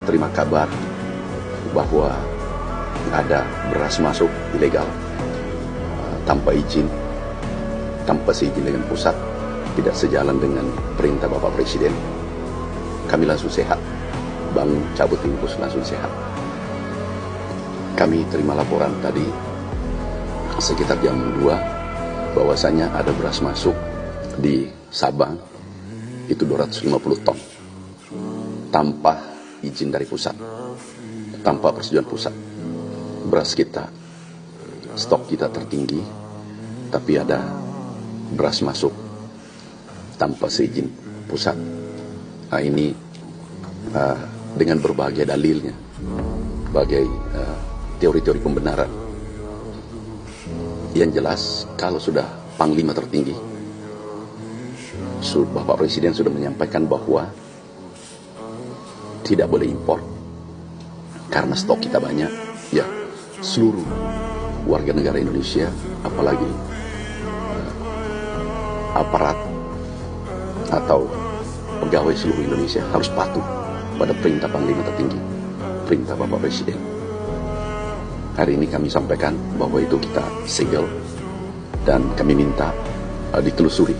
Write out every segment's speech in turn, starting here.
terima kabar bahwa ada beras masuk ilegal tanpa izin, tanpa seizin dengan pusat, tidak sejalan dengan perintah Bapak Presiden. Kami langsung sehat, bangun cabut infus langsung sehat. Kami terima laporan tadi sekitar jam 2 bahwasanya ada beras masuk di Sabang itu 250 ton tanpa izin dari pusat, tanpa persetujuan pusat. Beras kita, stok kita tertinggi, tapi ada beras masuk tanpa seizin pusat. Nah, ini dengan berbagai dalilnya, bagai teori-teori pembenaran. Yang jelas, kalau sudah Panglima tertinggi, Bapak Presiden sudah menyampaikan bahwa tidak boleh impor karena stok kita banyak, ya seluruh warga negara Indonesia, apalagi aparat atau pegawai seluruh Indonesia harus patuh pada perintah Panglima tertinggi, perintah Bapak Presiden. Hari ini kami sampaikan bahwa itu kita segel dan kami minta ditelusuri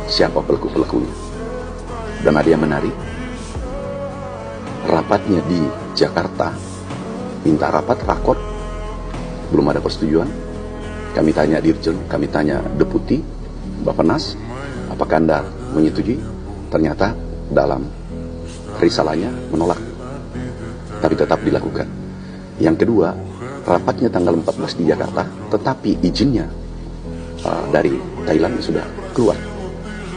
siapa pelaku-pelakunya. Dan ada yang menarik, rapatnya di Jakarta, minta rapat rakor, belum ada persetujuan. Kami tanya Dirjen, kami tanya Deputi Bappenas, apakah Anda menyetujui? Ternyata dalam risalahnya menolak, tapi tetap dilakukan. Yang kedua, rapatnya tanggal 14 di Jakarta, tetapi izinnya dari Thailand sudah keluar.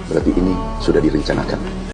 Berarti ini sudah direncanakan.